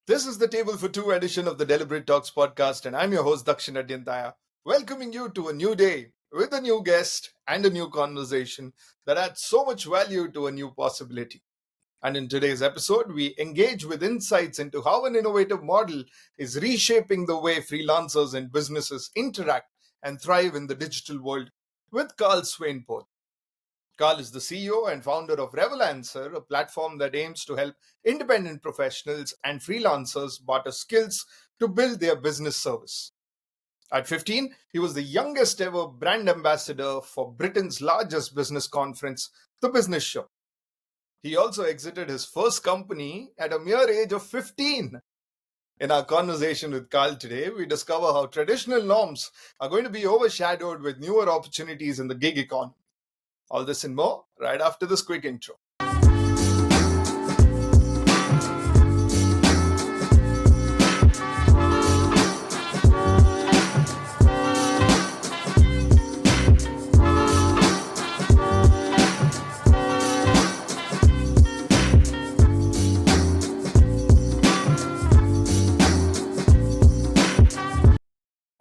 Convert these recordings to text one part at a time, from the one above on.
This is the Table for Two edition of the Deliberate Talks podcast, and I'm your host, Dakshin Adyanthaya, welcoming you to a new day with a new guest and a new conversation that adds so much value to a new possibility. And in today's episode, we engage with insights into how an innovative model is reshaping the way freelancers and businesses interact and thrive in the digital world with Karl Swanepoel. Karl is the CEO and founder of Revolancer, a platform that aims to help independent professionals and freelancers barter skills to build their business service. At 15, he was the youngest ever brand ambassador for Britain's largest business conference, the Business Show. He also exited his first company at a mere age of 15. In our conversation with Karl today, we discover how traditional norms are going to be overshadowed with newer opportunities in the gig economy. All this and more right after this quick intro.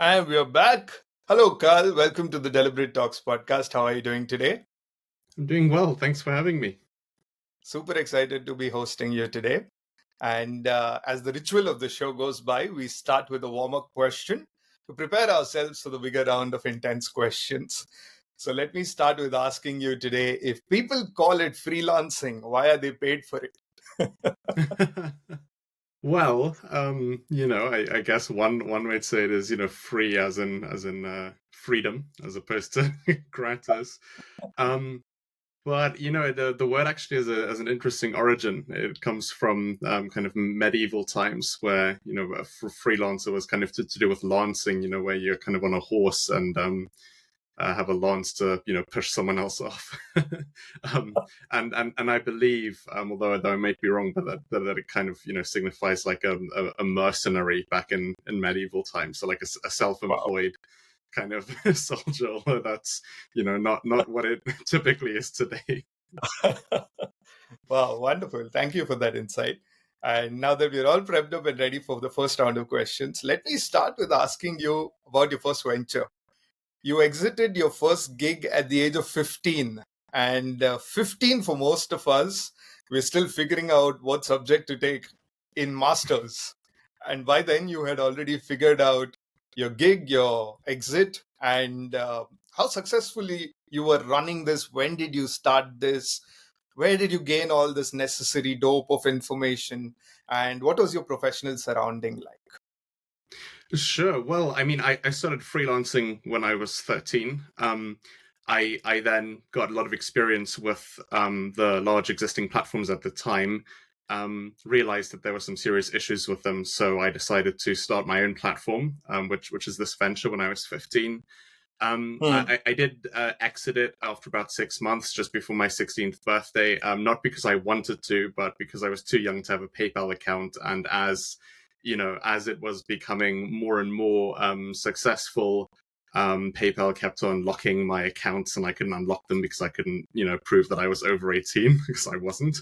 And we're back. Hello, Karl. Welcome to the Deliberate Talks podcast. How are you doing today? I'm doing well. Thanks for having me. Super excited to be hosting you today. And as the ritual of the show goes by, we start with a warm-up question to prepare ourselves for the bigger round of intense questions. So let me start with asking you today, if people call it freelancing, why are they paid for it? Well, I guess one way to say it is, free as in freedom, as opposed to gratis. But the word actually has an interesting origin. It comes from kind of medieval times, where a freelancer was kind of to do with lancing. Where you're kind of on a horse and have a lance to push someone else off. And I believe, although I might be wrong, but that it kind of signifies like a mercenary back in medieval times. So like a self-employed. Wow. Kind of soldier, although that's not what it typically is today. Wow, wonderful. Thank you for that insight. And now that we're all prepped up and ready for the first round of questions, let me start with asking you about your first venture. You exited your first gig at the age of 15. And 15 for most of us, we're still figuring out what subject to take in masters. And by then you had already figured out your gig, your exit, and how successfully you were running this. When did you start this? Where did you gain all this necessary dope of information? And what was your professional surrounding like? Sure. Well, I mean, I started freelancing when I was 13. I then got a lot of experience with the large existing platforms at the time. Realized that there were some serious issues with them, so I decided to start my own platform, which is this venture when I was 15. I did exit it after about 6 months, just before my 16th birthday, not because I wanted to, but because I was too young to have a PayPal account. And as it was becoming more and more successful, PayPal kept on locking my accounts, and I couldn't unlock them because I couldn't, prove that I was over 18 because I wasn't.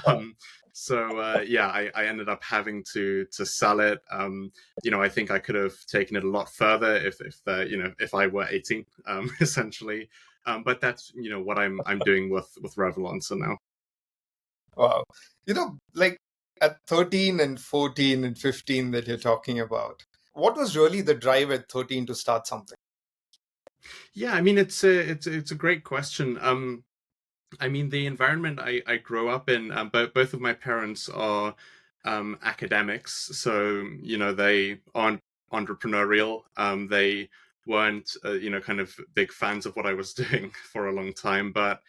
I ended up having to sell it. I think I could have taken it a lot further if I were 18, essentially. But that's what I'm doing with Revolancer now. Wow, like at 13 and 14 and 15 that you're talking about, what was really the drive at 13 to start something? Yeah, I mean, it's a great question. I mean, the environment I grew up in, both of my parents are academics, so they aren't entrepreneurial. They weren't kind of big fans of what I was doing for a long time, but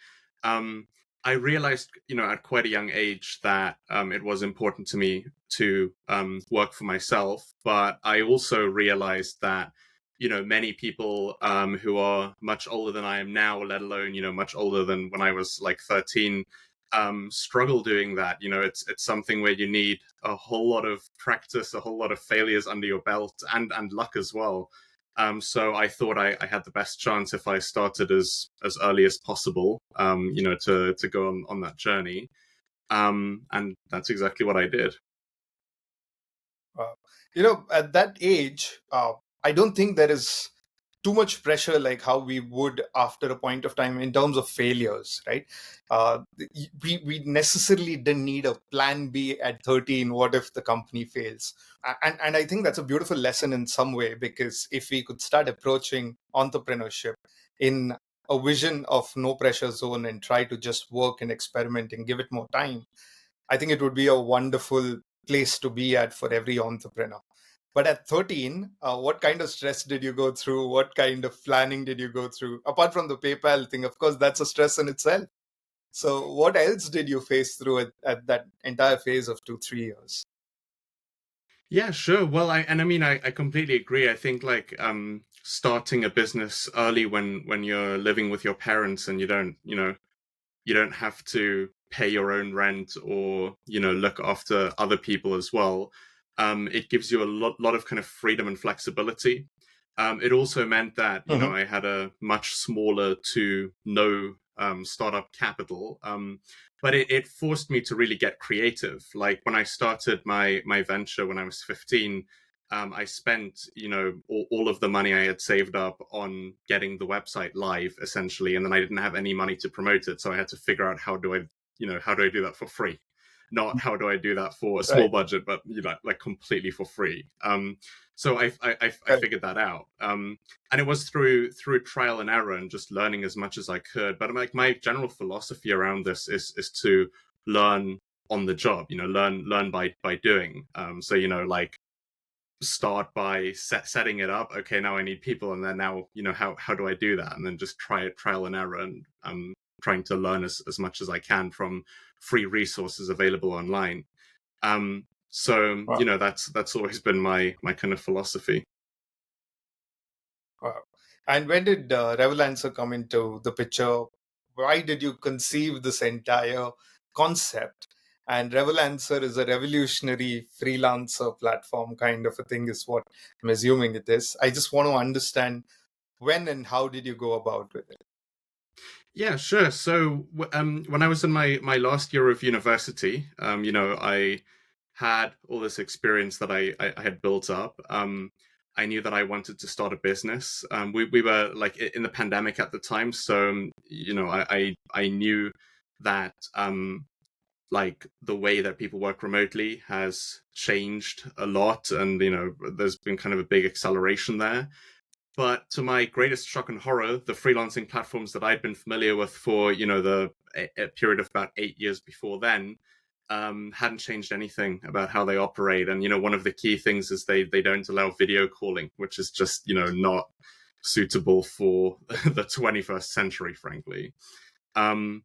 I realized at quite a young age that it was important to me to work for myself. But I also realized that many people who are much older than I am now, let alone much older than when I was like 13, struggle doing that. It's something where you need a whole lot of practice, a whole lot of failures under your belt, and luck as well. So I thought I had the best chance if I started as early as possible, to go on that journey. And that's exactly what I did. Uh, at that age, I don't think there is too much pressure like how we would after a point of time in terms of failures, right? We necessarily didn't need a plan B at 13. What if the company fails? And I think that's a beautiful lesson in some way, because if we could start approaching entrepreneurship in a vision of no pressure zone and try to just work and experiment and give it more time, I think it would be a wonderful place to be at for every entrepreneur. But at 13, what kind of stress did you go through? What kind of planning did you go through? Apart from the PayPal thing, of course, that's a stress in itself. So, what else did you face through at that entire phase of 2, 3 years? Yeah, sure. Well, I completely agree. I think like starting a business early when you're living with your parents and you don't have to pay your own rent or look after other people as well. It gives you a lot of kind of freedom and flexibility. It also meant that Hmm. I had a much smaller to no startup capital, but it forced me to really get creative. Like when I started my venture when I was 15. I spent, all of the money I had saved up on getting the website live, essentially, and then I didn't have any money to promote it, so I had to figure out how do I do that for free, not how do I do that for a small Right, budget, but like completely for free. So I right, figured that out, and it was through trial and error and just learning as much as I could. But like my general philosophy around this is to learn on the job, learn by doing. So like start by setting it up. Okay, now I need people, and then now how do I do that? And then just trial and error, and trying to learn as much as I can from free resources available online. So wow, that's always been my kind of philosophy. wow. And when did Revolancer come into the picture? Why did you conceive this entire concept? And Revolancer is a revolutionary freelancer platform kind of a thing, is what I'm assuming it is. I just want to understand when and how did you go about with it? Yeah, sure. So, when I was in my last year of university, I had all this experience that I had built up. I knew that I wanted to start a business. We were like in the pandemic at the time, so I knew that like the way that people work remotely has changed a lot, and there's been kind of a big acceleration there. But to my greatest shock and horror, the freelancing platforms that I'd been familiar with for a period of about 8 years before then hadn't changed anything about how they operate. And one of the key things is they don't allow video calling, which is just not suitable for the 21st century, frankly. Um,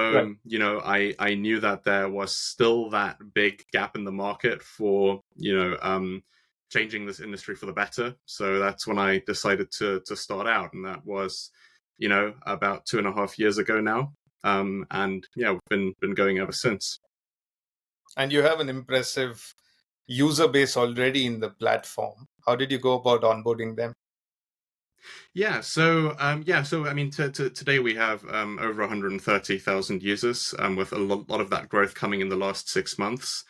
Right. so I knew that there was still that big gap in the market for changing this industry for the better. So that's when I decided to start out, and that was about 2.5 years ago now. And yeah, we've been going ever since. And you have an impressive user base already in the platform. How did you go about onboarding them? So I mean, today we have over 130,000 users, with a lot of that growth coming in the last 6 months.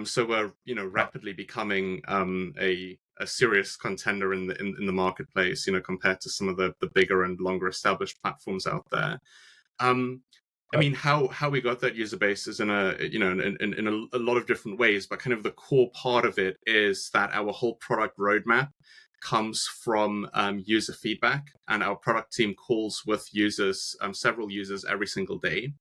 So we're Wow. rapidly becoming a serious contender in the marketplace. Compared to some of the bigger and longer established platforms out there. Um, I Right. mean, how we got that user base is in a lot of different ways, but kind of the core part of it is that our whole product roadmap comes from user feedback, and our product team calls with users, several users every single day,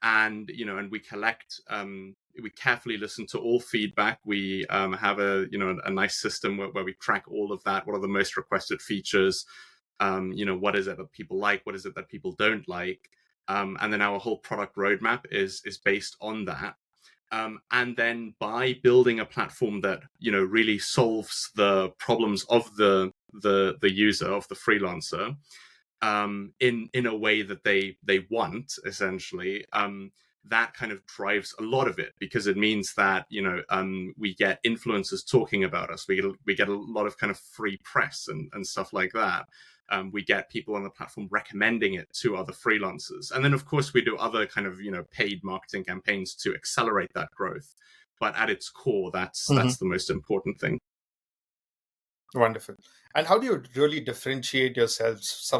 and and we carefully listen to all feedback. We have a nice system where we track all of that. What are the most requested features? What is it that people like? What is it that people don't like? And then our whole product roadmap is based on that. And then by building a platform that really solves the problems of the user, of the freelancer, in a way that they want, essentially, that kind of drives a lot of it, because it means that we get influencers talking about us. We get a lot of kind of free press and stuff like that. We get people on the platform recommending it to other freelancers, and then of course we do other kind of paid marketing campaigns to accelerate that growth. but at its core, that's Mhm. the most important thing. Wonderful. And how do you really differentiate yourselves,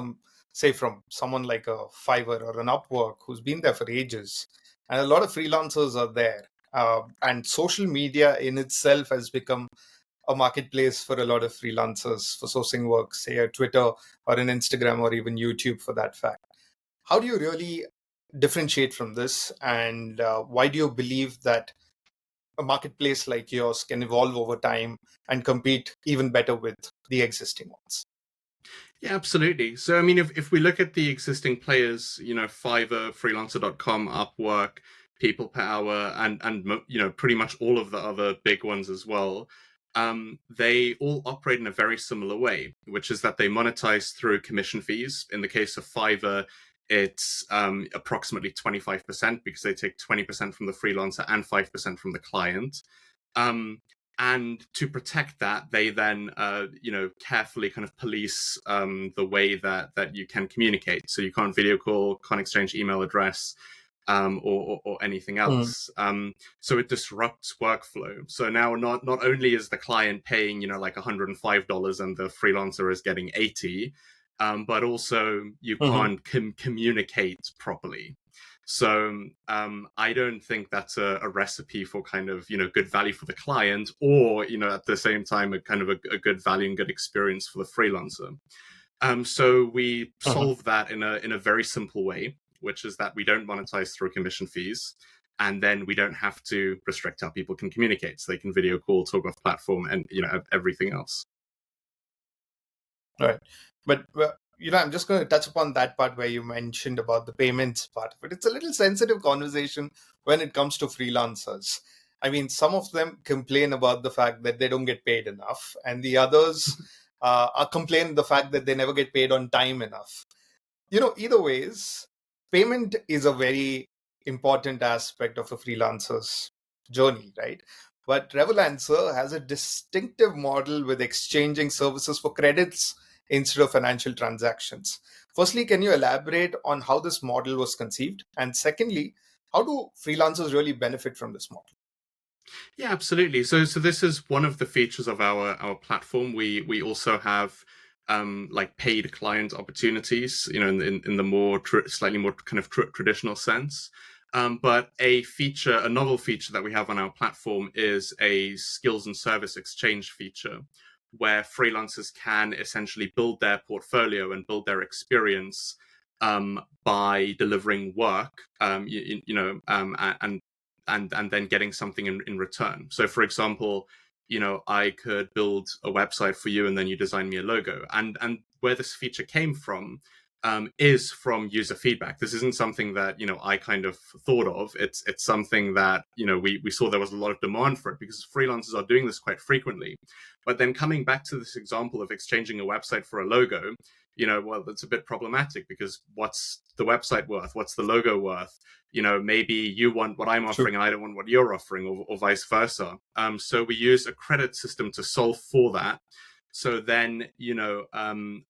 say from someone like a Fiverr or an Upwork who's been there for ages, and a lot of freelancers are there, and social media in itself has become a marketplace for a lot of freelancers for sourcing work, say a Twitter or an Instagram or even YouTube for that fact. How do you really differentiate from this, and why do you believe that a marketplace like yours can evolve over time and compete even better with the existing ones? Yeah, absolutely. So, I mean, if we look at the existing players, Fiverr, Freelancer.com, Upwork, People Per Hour, and pretty much all of the other big ones as well, they all operate in a very similar way, which is that they monetize through commission fees. In the case of Fiverr, it's approximately 25% because they take 20% from the freelancer and 5% from the client. Um, and to protect that, they then carefully kind of police the way that you can communicate. So you can't video call, can't exchange email address, or anything Mm. else. So it disrupts workflow. So now not only is the client paying like $105 and the freelancer is getting 80, but also you Mhm. can't communicate properly. So I don't think that's a recipe for kind of good value for the client, or at the same time a kind of a good value and good experience for the freelancer. So we Mhm. solve that in a very simple way, which is that we don't monetize through commission fees, and then we don't have to restrict how people can communicate, so they can video call, talk off platform, and everything else. Right. But, well, I'm just going to touch upon that part where you mentioned about the payments part of it. It's a little sensitive conversation when it comes to freelancers. I mean, some of them complain about the fact that they don't get paid enough, and the others are complain the fact that they never get paid on time enough. Either ways, payment is a very important aspect of a freelancer's journey, right? But Revolancer has a distinctive model with exchanging services for credits instead of financial transactions. Firstly, can you elaborate on how this model was conceived? And secondly, how do freelancers really benefit from this model? Yeah, absolutely. So this is one of the features of our platform. We also have like paid client opportunities, in the more slightly more kind of traditional sense. But a novel feature that we have on our platform is a skills and service exchange feature, where freelancers can essentially build their portfolio and build their experience by delivering work, and then getting something in return. So, for example, I could build a website for you, and then you design me a logo. And where this feature came from is from user feedback. This isn't something that I kind of thought of. It's something that we saw there was a lot of demand for it because freelancers are doing this quite frequently. But then coming back to this example of exchanging a website for a logo, well, that's a bit problematic because what's the website worth? What's the logo worth? Maybe you want what I'm True. offering and I don't want what you're offering, or vice versa. So we use a credit system to solve for that. So then,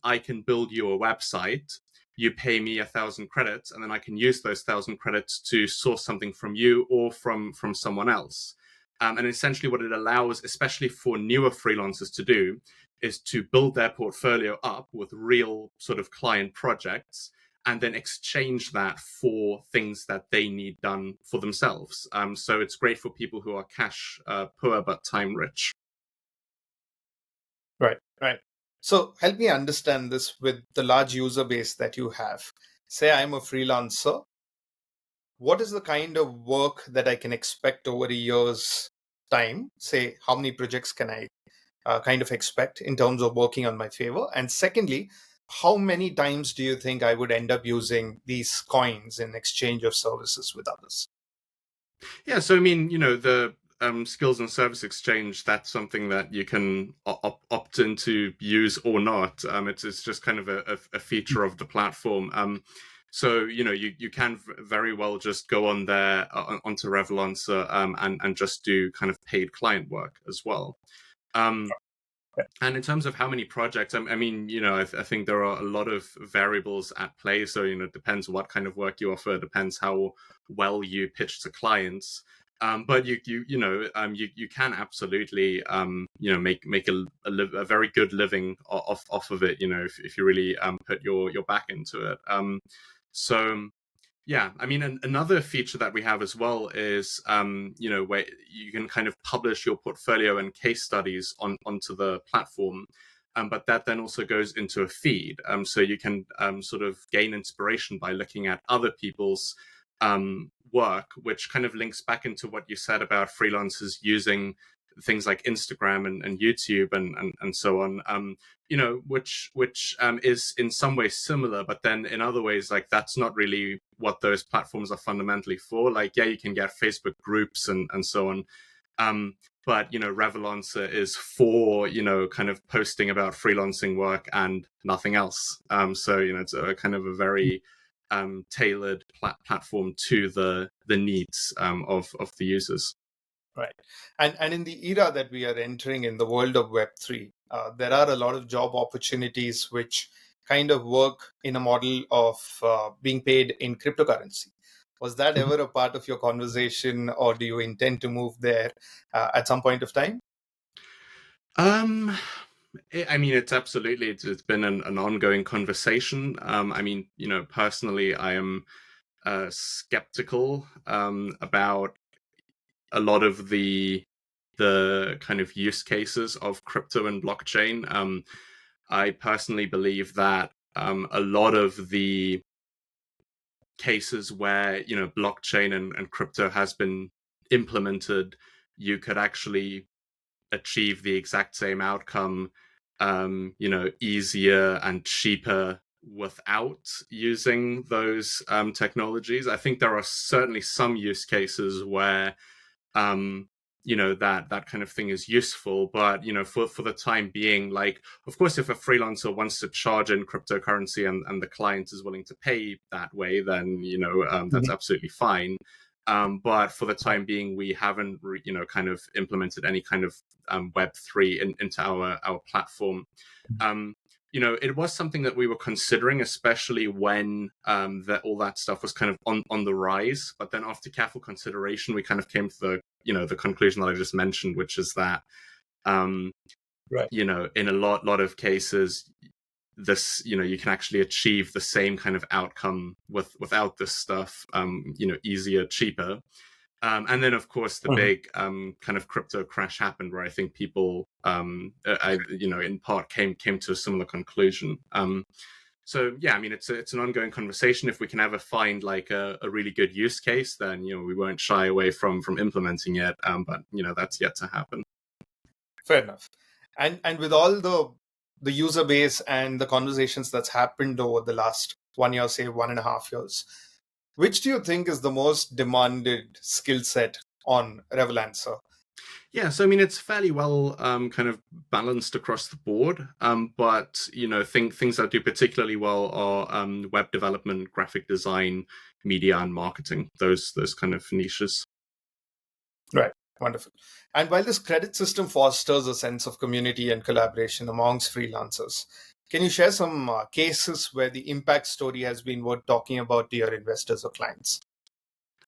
I can build you a website. You pay me 1,000 credits, and then I can use those 1,000 credits to source something from you or from someone else. And essentially, what it allows, especially for newer freelancers to do, is to build their portfolio up with real sort of client projects and then exchange that for things that they need done for themselves. So it's great for people who are cash poor but time rich. Right, right. So help me understand this with the large user base that you have. Say I'm a freelancer. What is the kind of work that I can expect over a year's time? Say, how many projects can I kind of expect in terms of working on my favor? And secondly, how many times do you think I would end up using these coins in exchange of services with others? Yeah, so I mean, the skills and service exchange, that's something that you can opt in to use or not. It's just kind of a feature of the platform. So you can very well just go on there onto Revolancer, and just do kind of paid client work as well. Um, and in terms of how many projects, I mean, I think there are a lot of variables at play. So, it depends what kind of work you offer, it depends how well you pitch to clients. But you can absolutely make a very good living off of it, if you really put your back into it. So yeah, I mean, another feature that we have as well is, where you can kind of publish your portfolio and case studies onto the platform. But that then also goes into a feed. So you can sort of gain inspiration by looking at other people's work, which kind of links back into what you said about freelancers using things like Instagram and YouTube and so on. Which is in some ways similar, but then in other ways, like, that's not really what those platforms are fundamentally for. Like, yeah, you can get Facebook groups and so on. But Revolancer is for kind of posting about freelancing work and nothing else. So it's a kind of a very tailored platform to the needs of the users. Right. And in the era that we are entering in the world of Web3, there are a lot of job opportunities which kind of work in a model of being paid in cryptocurrency. Was that ever a part of your conversation, or do you intend to move there at some point of time? Um, I mean, it's been an ongoing conversation. I mean, personally, I am skeptical about a lot of the kind of use cases of crypto and blockchain. I personally believe that a lot of the cases where blockchain and crypto has been implemented, you could actually achieve the exact same outcome, easier and cheaper without using those technologies. I think there are certainly some use cases where um that kind of thing is useful, but for the time being, like, of course, if a freelancer wants to charge in cryptocurrency and the client is willing to pay that way, then that's Mhm. absolutely fine. But for the time being, we haven't kind of implemented any kind of Web3 into our platform. um it was something that we were considering, especially when all that stuff was kind of on the rise. But then, after careful consideration, we kind of came to the conclusion that I just mentioned, which is that um, Right. in a lot of cases, this you can actually achieve the same kind of outcome without this stuff, easier, cheaper. And then, of course, the Mhm. big kind of crypto crash happened, where I think people, in part, came to a similar conclusion. So yeah, I mean, it's an ongoing conversation. If we can ever find like a really good use case, then we won't shy away from implementing it. But that's yet to happen. Fair enough. And with all the user base and the conversations that's happened over the last 1 year, say 1.5 years, which do you think is the most demanded skill set on Revolancer? Yeah, so I mean, it's fairly well kind of balanced across the board. But things that do particularly well are web development, graphic design, media, and marketing. Those kind of niches. Right. Wonderful. And while this credit system fosters a sense of community and collaboration amongst freelancers, can you share some cases where the impact story has been worth talking about to your investors or clients?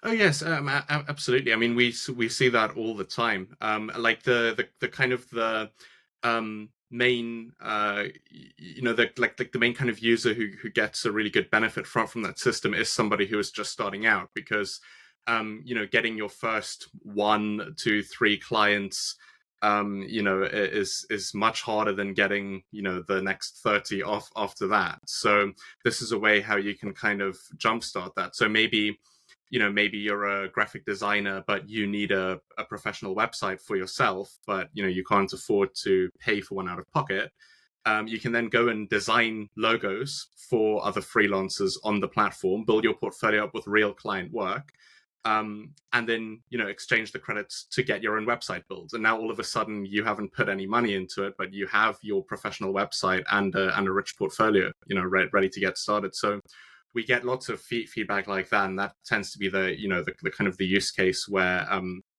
Oh yes, absolutely. I mean, we see that all the time. Like the kind of the main the main kind of user who gets a really good benefit from that system is somebody who is just starting out, because getting your first 1, 2, 3 clients is much harder than getting the next 30 off after that. So this is a way how you can kind of jumpstart that. So maybe you're a graphic designer, but you need a professional website for yourself, but you can't afford to pay for one out of pocket. You can then go and design logos for other freelancers on the platform, build your portfolio up with real client work, and then exchange the credits to get your own website built. And now all of a sudden, you haven't put any money into it, but you have your professional website and a rich portfolio, ready to get started. So we get lots of feedback like that, and that tends to be the kind of the use case where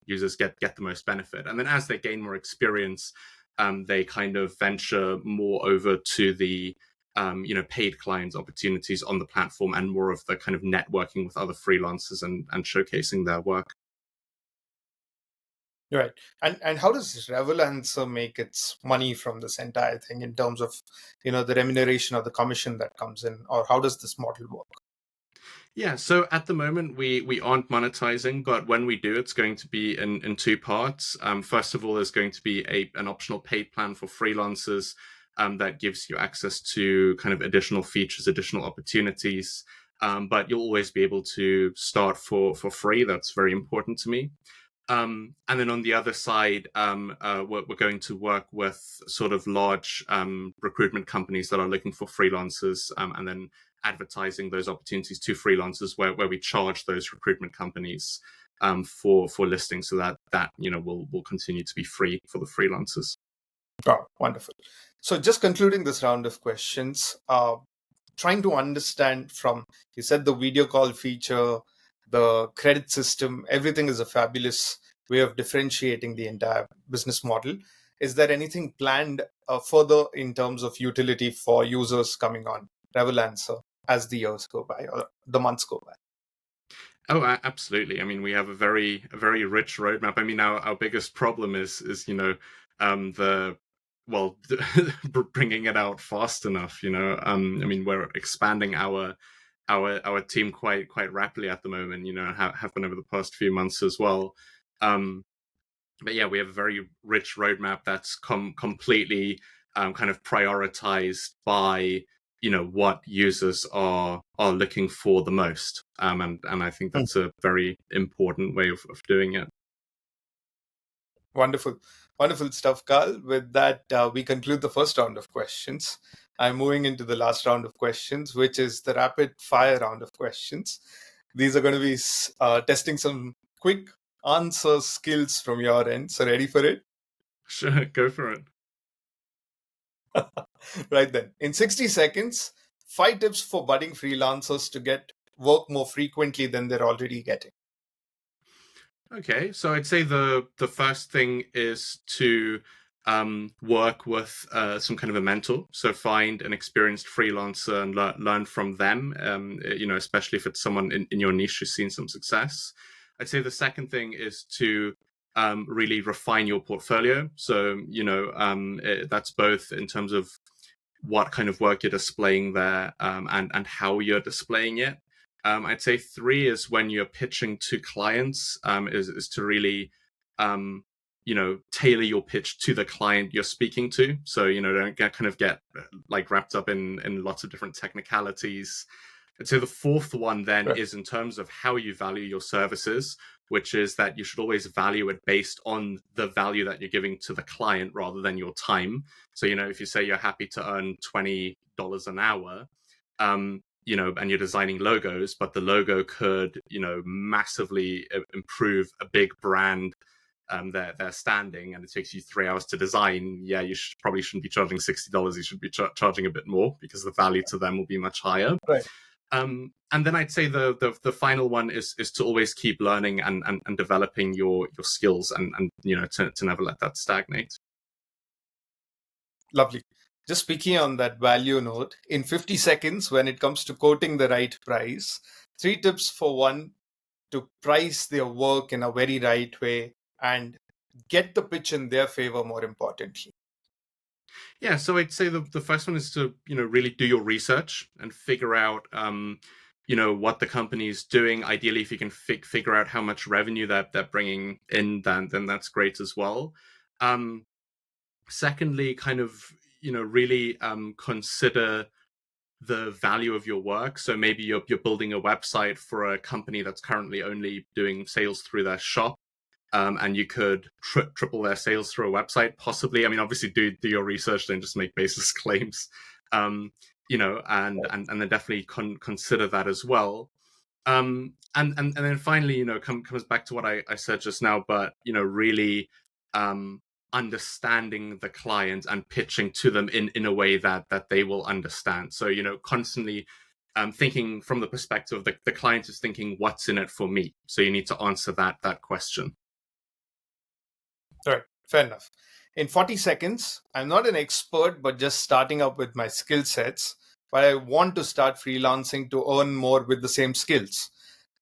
users get the most benefit. And then as they gain more experience, they kind of venture more over to the paid clients opportunities on the platform, and more of the kind of networking with other freelancers and showcasing their work. Right. And how does Revolancer make its money from this entire thing in terms of, the remuneration or the commission that comes in, or how does this model work? Yeah, so at the moment we aren't monetizing, but when we do, it's going to be in two parts. First of all, there's going to be an optional paid plan for freelancers that gives you access to kind of additional features, additional opportunities. But you'll always be able to start for free. That's very important to me. And then on the other side, we're going to work with sort of large recruitment companies that are looking for freelancers, and then advertising those opportunities to freelancers, where we charge those recruitment companies for listings, so that will continue to be free for the freelancers. Oh, wonderful. So just concluding this round of questions, trying to understand from, you said the video call feature, the credit system, everything is a fabulous way of differentiating the entire business model. Is there anything planned further in terms of utility for users coming on Revolancer as the years go by or the months go by? Oh, absolutely. I mean, we have a very rich roadmap. I mean, our biggest problem is the well bringing it out fast enough. I mean, we're expanding our team quite rapidly at the moment. Have been over the past few months as well. Um, but yeah, we have a very rich roadmap that's completely kind of prioritized by what users are looking for the most, and I think that's a very important way of doing it. Wonderful. Wonderful stuff, Carl. With that, we conclude the first round of questions. I'm moving into the last round of questions, which is the rapid fire round of questions. These are going to be testing some quick answer skills from your end. So, ready for it? Sure, go for it. Right then. In 60 seconds, 5 tips for budding freelancers to get work more frequently than they're already getting. Okay, so I'd say the first thing is to work with some kind of a mentor. So find an experienced freelancer and learn from them. Especially if it's someone in your niche who's seen some success. I'd say the second thing is to really refine your portfolio. So that's both in terms of what kind of work you're displaying there, and how you're displaying it. I'd say three is when you're pitching to clients, is to really, tailor your pitch to the client you're speaking to. So, don't get like wrapped up in lots of different technicalities. And so the fourth one then Right. is in terms of how you value your services, which is that you should always value it based on the value that you're giving to the client rather than your time. So, if you say you're happy to earn $20 an hour, and you're designing logos, but the logo could, massively improve a big brand, their standing, and it takes you 3 hours to design. Yeah, you probably shouldn't be charging $60. You should be charging a bit more because the value to them will be much higher. Right. And then I'd say the final one is to always keep learning and developing your skills, and to never let that stagnate. Lovely. Just speaking on that value note, in 50 seconds, when it comes to quoting the right price, 3 tips for one to price their work in a very right way and get the pitch in their favor, more importantly. Yeah, so I'd say the first one is to really do your research and figure out what the company is doing. Ideally, if you can figure out how much revenue that they're bringing in, then that's great as well. Secondly, kind of really consider the value of your work. So maybe you're building a website for a company that's currently only doing sales through their shop, and you could triple their sales through a website, possibly. I mean, obviously, do your research, don't just make baseless claims. And then definitely consider that as well. And then finally, comes back to what I said just now, but really understanding the client and pitching to them in a way that they will understand. So constantly thinking from the perspective of the client is thinking, what's in it for me? So you need to answer that question. Right. Fair enough. In 40 seconds, I'm not an expert, but just starting up with my skill sets, but I want to start freelancing to earn more with the same skills.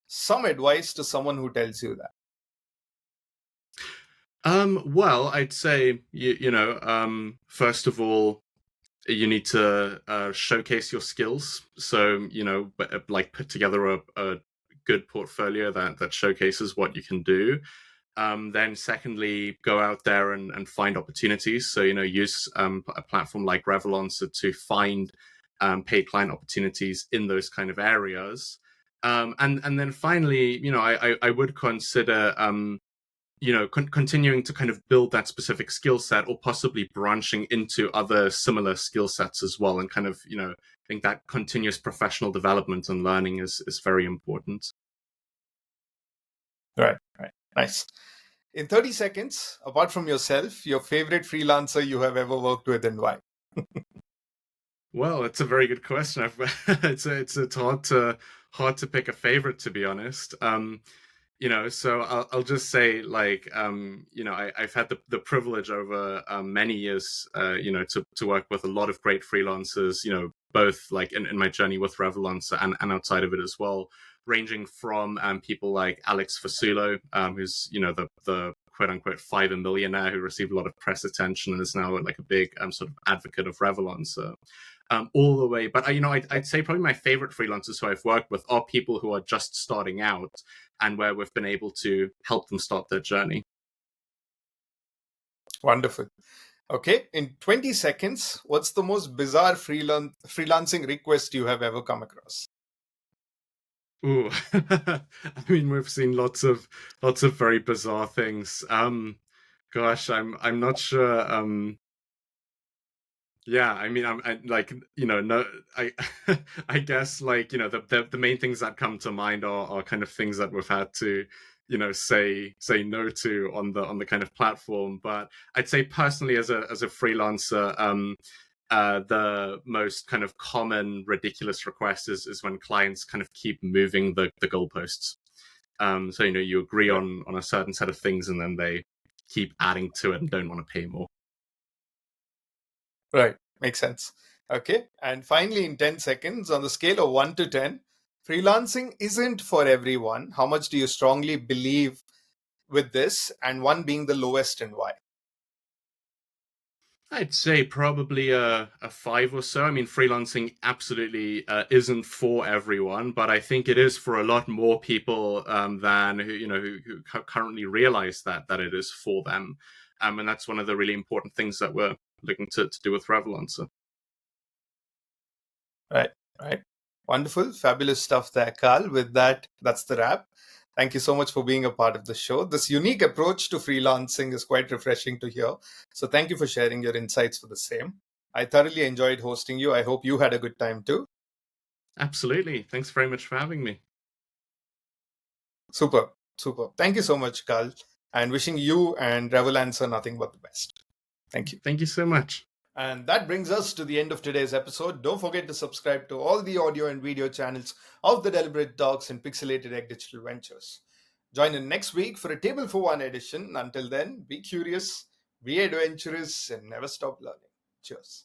Some advice to someone who tells you that. Well, I'd say first of all, you need to showcase your skills. So like put together a good portfolio that showcases what you can do. Then secondly, go out there and find opportunities. So use a platform like Revolancer to find paid client opportunities in those kind of areas. And then finally, I would consider continuing to kind of build that specific skill set, or possibly branching into other similar skill sets as well, and kind of I think that continuous professional development and learning is very important. Right. Nice. In 30 seconds, apart from yourself, your favorite freelancer you have ever worked with and why? Well, it's a very good question. It's hard to pick a favorite, to be honest. So I'll just say, like, I've had the privilege over many years, to work with a lot of great freelancers, both like in my journey with Revolancer and outside of it as well, ranging from people like Alex Fasulo, who's, the quote unquote Fiverr millionaire who received a lot of press attention and is now like a big sort of advocate of Revolancer. All the way. But I'd say probably my favorite freelancers who I've worked with are people who are just starting out, and where we've been able to help them start their journey. Wonderful. Okay, in 20 seconds, what's the most bizarre freelancing request you have ever come across? Ooh, I mean, we've seen lots of very bizarre things. Gosh, I'm not sure. Yeah, I mean, like, no, I, I guess, like, the main things that come to mind are kind of things that we've had to, say no to on the kind of platform. But I'd say personally, as a freelancer, the most kind of common ridiculous request is when clients kind of keep moving the goalposts. So you agree on a certain set of things, and then they keep adding to it and don't want to pay more. Right, makes sense. Okay, and finally, in 10 seconds, on the scale of 1 to 10, freelancing isn't for everyone. How much do you strongly believe with this, and 1 being the lowest, and why? I'd say probably a 5 or so. I mean, freelancing absolutely isn't for everyone, but I think it is for a lot more people than who currently realize that it is for them. And that's one of the really important things that we're looking to do with Revolancer. Right, right. Wonderful, fabulous stuff there, Carl. With that, that's the wrap. Thank you so much for being a part of the show. This unique approach to freelancing is quite refreshing to hear. So thank you for sharing your insights for the same. I thoroughly enjoyed hosting you. I hope you had a good time too. Absolutely. Thanks very much for having me. Super, super. Thank you so much, Carl. And wishing you and Revolancer nothing but the best. Thank you. Thank you so much. And that brings us to the end of today's episode. Don't forget to subscribe to all the audio and video channels of the Deliberate Talks and Pixelated Egg Digital Ventures. Join in next week for a Table for One edition. Until then, be curious, be adventurous, and never stop learning. Cheers.